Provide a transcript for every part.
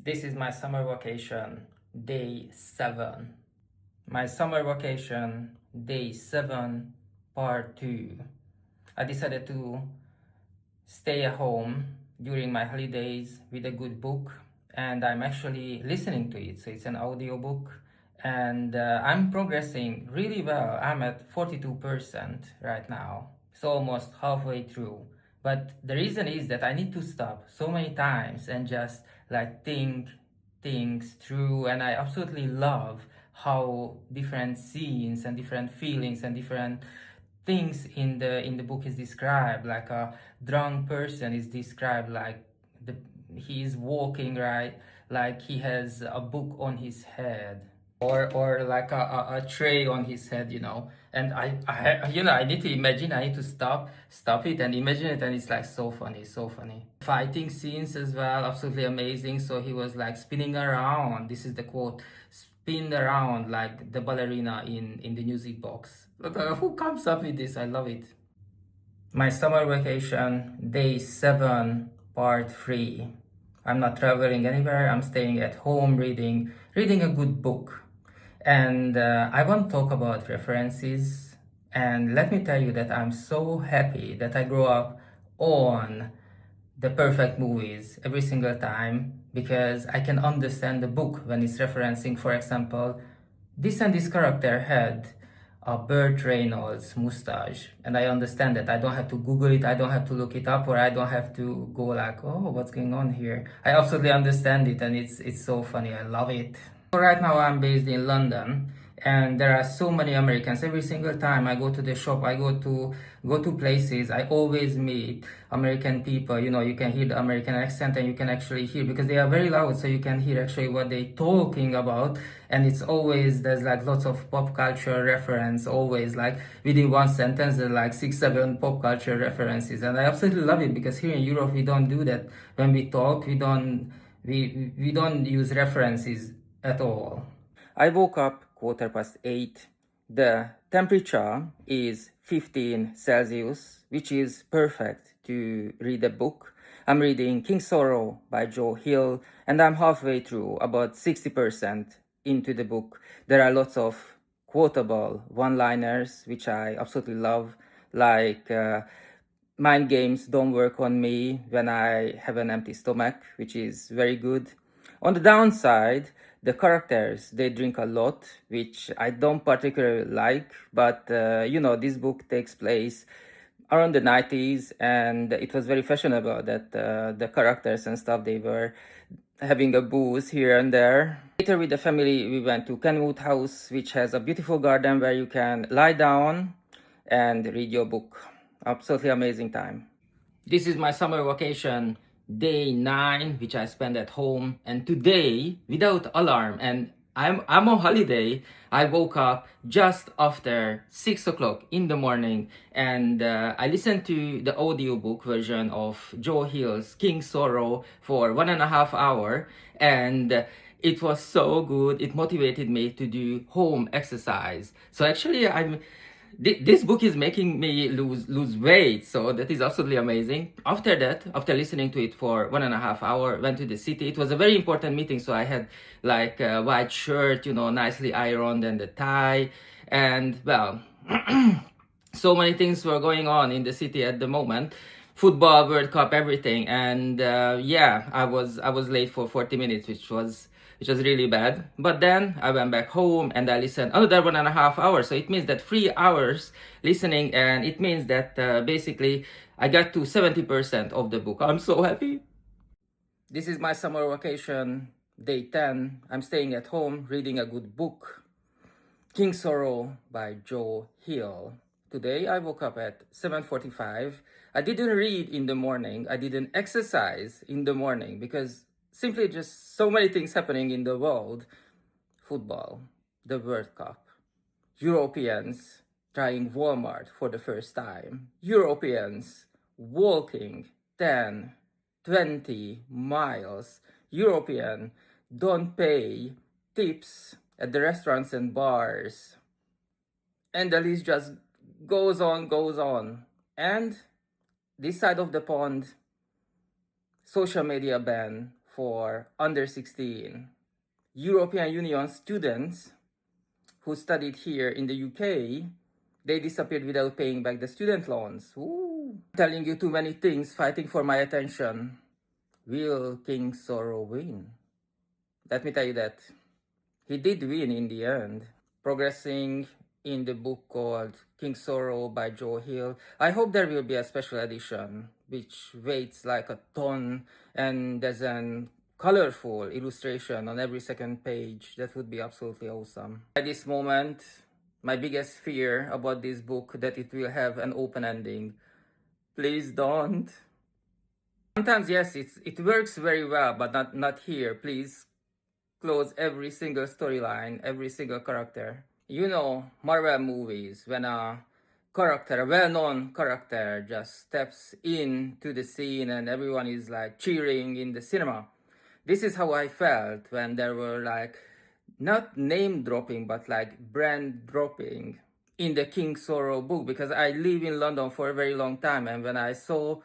This is my summer vacation, day 7. My summer vacation, day 7, part 2. I decided to stay at home during my holidays with a good book, and I'm actually listening to it. So it's an audio book, and I'm progressing really well. I'm at 42% right now, so almost halfway through. But the reason is that I need to stop so many times and just like think things through, and I absolutely love how different scenes and different feelings and different things in the book is described. Like a drunk person is described like the he is walking, right, like he has a book on his head, or like a tray on his head, and I need to imagine. I need to stop it and imagine it, and it's like so funny, so funny. Fighting scenes as well, absolutely amazing. So he was like spinning around, this is the quote, spin around like the ballerina in the music box. Look, who comes up with this? I love it. My summer vacation, day 7, part 3. I'm not traveling anywhere. I'm staying at home reading a good book. And I want to talk about references. And let me tell you that I'm so happy that I grew up on the perfect movies every single time, because I can understand the book when it's referencing, for example, this and this character had a Burt Reynolds mustache, and I understand that. I don't have to Google it, I don't have to look it up, or I don't have to go like, oh, what's going on here? I absolutely understand it, and it's so funny. I love it. So right now I'm based in London, and there are so many Americans. Every single time I go to the shop, I go to places, I always meet American people. You can hear the American accent, and you can actually hear, because they are very loud, so you can hear actually what they talking about. And it's always, there's like lots of pop culture reference, always like within one sentence there's like 6 7 pop culture references, and I absolutely love it, because here in Europe we don't do that. When we talk, we don't use references at all. I woke up 8:15. The temperature is 15 Celsius, which is perfect to read a book. I'm reading King Sorrow by Joe Hill, and I'm halfway through, about 60% into the book. There are lots of quotable one-liners, which I absolutely love, like mind games don't work on me when I have an empty stomach, which is very good. On the downside, the characters, they drink a lot, which I don't particularly like, but this book takes place around the 90s, and it was very fashionable that the characters and stuff, they were having a booze here and there. Later with the family, we went to Kenwood House, which has a beautiful garden where you can lie down and read your book. Absolutely amazing time. This is my summer vacation, day 9, which I spent at home. And today, without alarm, and I'm on holiday, I woke up just after 6 o'clock in the morning, and I listened to the audiobook version of Joe Hill's King Sorrow for 1.5 hours, and it was so good. It motivated me to do home exercise. So actually, this book is making me lose weight, so that is absolutely amazing. After that, after listening to it for 1.5 hours, went to the city. It was a very important meeting, so I had like a white shirt, nicely ironed, and the tie, and well, so many things were going on in the city at the moment. Football, World Cup, everything, and yeah, I was late for 40 minutes, which was really bad. But then I went back home and I listened another 1.5 hours. So it means that 3 hours listening, and it means that basically I got to 70% of the book. I'm so happy. This is my summer vacation, day 10. I'm staying at home reading a good book, King Sorrow by Joe Hill. Today I woke up at 7:45. I didn't read in the morning. I didn't exercise in the morning, because simply just so many things happening in the world. Football, the World Cup, Europeans trying Walmart for the first time, Europeans walking 10, 20 miles, European don't pay tips at the restaurants and bars, and the list just goes on, goes on. And this side of the pond, social media ban for under 16 European Union students who studied here in the UK. They disappeared without paying back the student loans. Ooh. Telling you too many things, fighting for my attention. Will King Sorrow win? Let me tell you that he did win in the end. Progressing in the book called King Sorrow by Joe Hill. I hope there will be a special edition which weighs like a ton and there's an colorful illustration on every second page. That would be absolutely awesome. At this moment, my biggest fear about this book that it will have an open ending. Please don't. Sometimes yes, it works very well, but not here. Please close every single storyline, every single character. You know, Marvel movies, when a character, a well-known character, just steps into the scene and everyone is like cheering in the cinema. This is how I felt when there were like, not name dropping, but like brand dropping in the King Sorrow book, because I live in London for a very long time, and when I saw,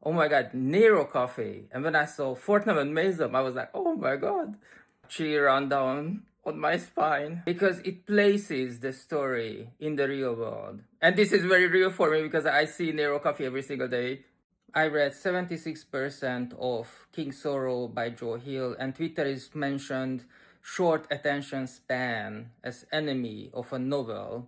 oh my god, Nero Coffee, and when I saw Fortnum and Mason, I was like, oh my god, chill run down on my spine, because it places the story in the real world. And this is very real for me because I see Nero Coffee every single day. I read 76% of King Sorrow by Joe Hill, and Twitter is mentioned short attention span as enemy of a novel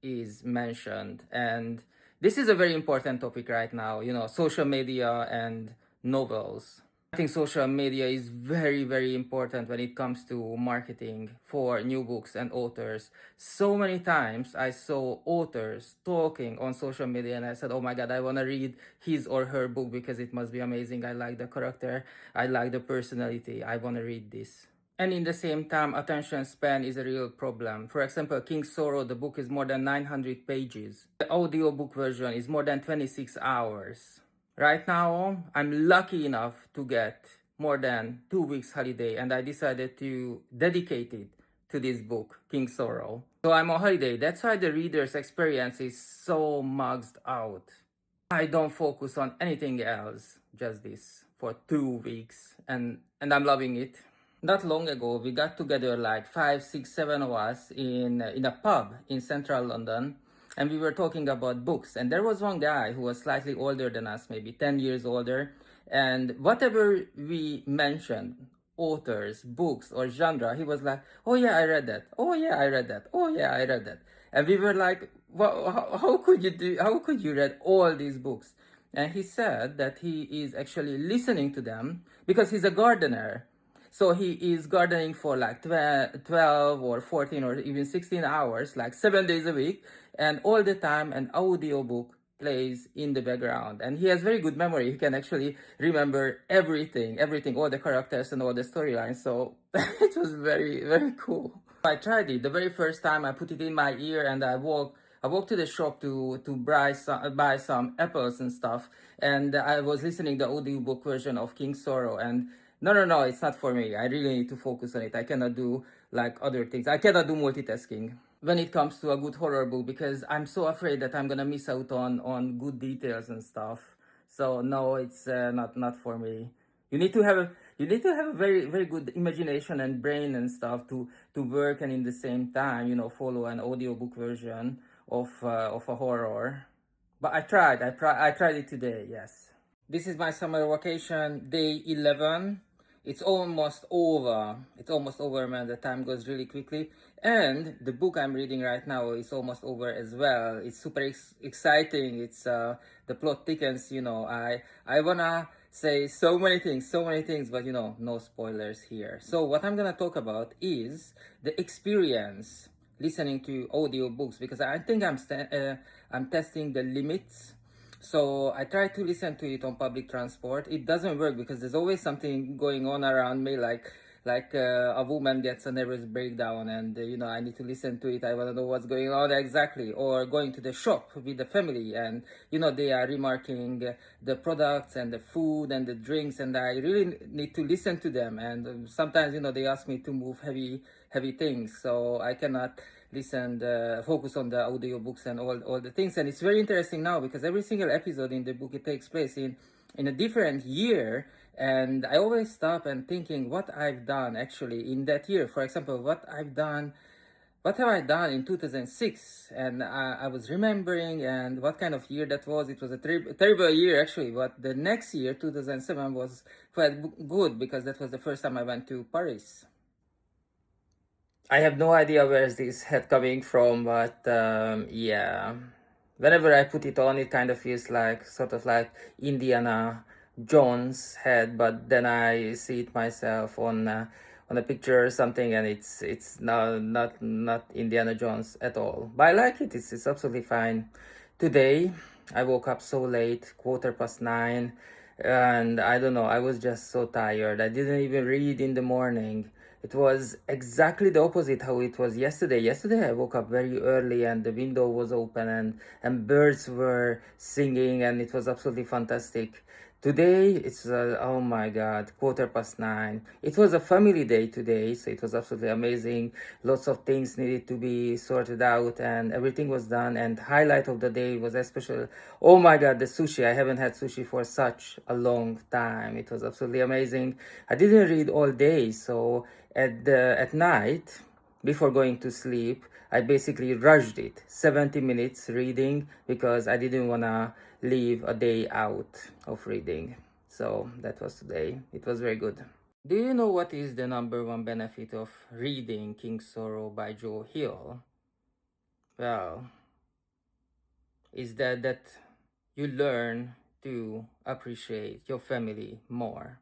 is mentioned. And this is a very important topic right now, you know, social media and novels. I think social media is very, very important when it comes to marketing for new books and authors. So many times I saw authors talking on social media and I said, oh my god, I want to read his or her book because it must be amazing. I like the character, I like the personality, I want to read this. And in the same time, attention span is a real problem. For example, King Sorrow, the book is more than 900 pages. The audiobook version is more than 26 hours. Right now, I'm lucky enough to get more than 2 weeks holiday, and I decided to dedicate it to this book, King Sorrow. So I'm on holiday. That's why the reader's experience is so mugged out. I don't focus on anything else, just this, for 2 weeks, and I'm loving it. Not long ago, we got together like 5, 6, 7 of us in a pub in central London, and we were talking about books. And there was one guy who was slightly older than us, maybe 10 years older, and whatever we mentioned, authors, books, or genre, he was like, oh yeah, I read that. Oh yeah, I read that. Oh yeah, I read that. And we were like, well, how could you read all these books? And he said that he is actually listening to them because he's a gardener. So he is gardening for like 12 or 14 or even 16 hours, like 7 days a week. And all the time an audiobook plays in the background. And he has very good memory. He can actually remember everything, all the characters and all the storylines. So it was very, very cool. I tried it. The very first time I put it in my ear and I walked to the shop to buy some apples and stuff. And I was listening the audiobook version of King Sorrow, and no, it's not for me. I really need to focus on it. I cannot do like other things. I cannot do multitasking when it comes to a good horror book because I'm so afraid that I'm gonna miss out on good details and stuff. So no, it's not for me. You need to have a very, very good imagination and brain and stuff to work, and in the same time, you know, follow an audiobook version of a horror. But I tried it today. Yes. This is my summer vacation, day 11. It's almost over. Man. The time goes really quickly. And the book I'm reading right now is almost over as well. It's super exciting. It's the plot thickens, you know. I wanna say so many things, but you know, no spoilers here. So what I'm gonna talk about is the experience listening to audiobooks, because I think I'm testing the limits. So I try to listen to it on public transport. It doesn't work because there's always something going on around me, like a woman gets a nervous breakdown, and you know, I need to listen to it. I want to know what's going on exactly. Or going to the shop with the family, and you know, they are remarking the products and the food and the drinks, and I really need to listen to them. And sometimes, you know, they ask me to move heavy things, so I cannot focus on the audiobooks and all the things. And it's very interesting now because every single episode in the book, it takes place in a different year, And I always stop and thinking what I've done actually in that year. For example, what have I done in 2006? And I was remembering and what kind of year that was. It was a terrible year actually, but the next year, 2007, was quite good because that was the first time I went to Paris. I have no idea where is this head coming from, but yeah. Whenever I put it on, it kind of feels like sort of like Indiana Jones head, but then I see it myself on a picture or something, and it's not Indiana Jones at all. But I like it. It's absolutely fine. Today I woke up so late, 9:15, and I don't know. I was just so tired. I didn't even read in the morning. It was exactly the opposite how it was yesterday. Yesterday I woke up very early and the window was open and birds were singing and it was absolutely fantastic. Today it's oh my god, 9:15. It was a family day today, so it was absolutely amazing. Lots of things needed to be sorted out and everything was done. And highlight of the day was especially, oh my god, the sushi. I haven't had sushi for such a long time. It was absolutely amazing. I didn't read all day, so at night before going to sleep I basically rushed it 70 minutes reading because I didn't want to leave a day out of reading. So that was today. It was very good. Do you know what is the number one benefit of reading King's Sorrow by Joe Hill? Well, is that you learn to appreciate your family more.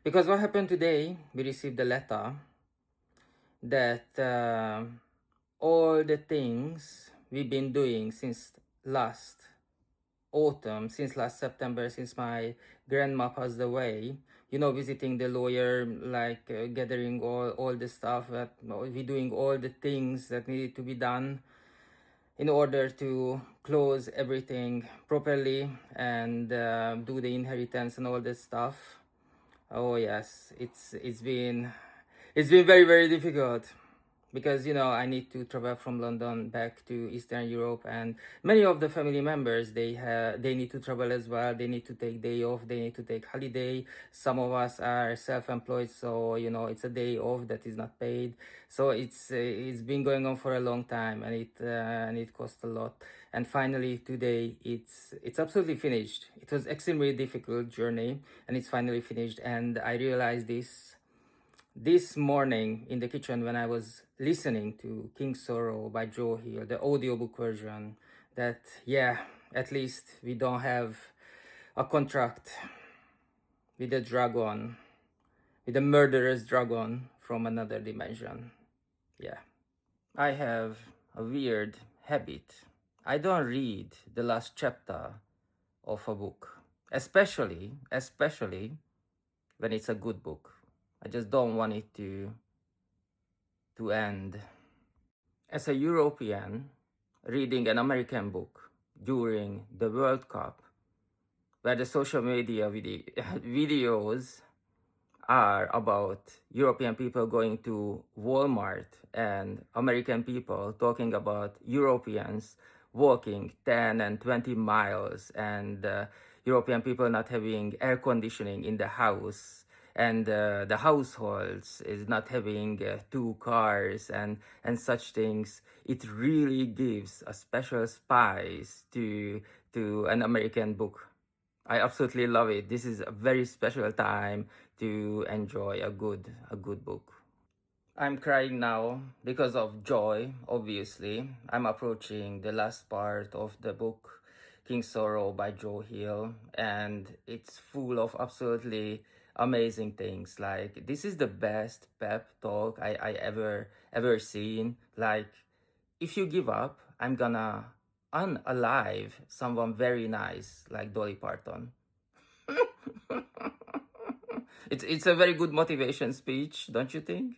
Because what happened today, we received a letter that all the things we've been doing since last autumn, since last September, since my grandma passed away, visiting the lawyer, like gathering all the stuff that we doing all the things that needed to be done in order to close everything properly and do the inheritance and all this stuff. Oh yes, it's been very very difficult because I need to travel from London back to Eastern Europe, and many of the family members they need to travel as well. They need to take day off. They need to take holiday. Some of us are self-employed, so it's a day off that is not paid. So it's been going on for a long time, and it costs a lot. And finally today it's absolutely finished. It was extremely difficult journey, and it's finally finished. And I realized this morning in the kitchen when I was listening to King's Sorrow by Joe Hill, the audiobook version, that yeah, at least we don't have a contract with a dragon, with a murderous dragon from another dimension. Yeah. I have a weird habit. I don't read the last chapter of a book, especially when it's a good book. I just don't want it to end. As a European reading an American book during the World Cup, where the social media videos are about European people going to Walmart and American people talking about Europeans walking 10 and 20 miles and European people not having air conditioning in the house, and the households is not having two cars and such things. It really gives a special spice to an American book. I absolutely love it. This is a very special time to enjoy a good book. I'm crying now because of joy, obviously. I'm approaching the last part of the book, King's Sorrow by Joe Hill, and it's full of absolutely amazing things. Like, this is the best pep talk I ever seen. Like, if you give up, I'm gonna unalive someone very nice like Dolly Parton. It's a very good motivation speech, don't you think?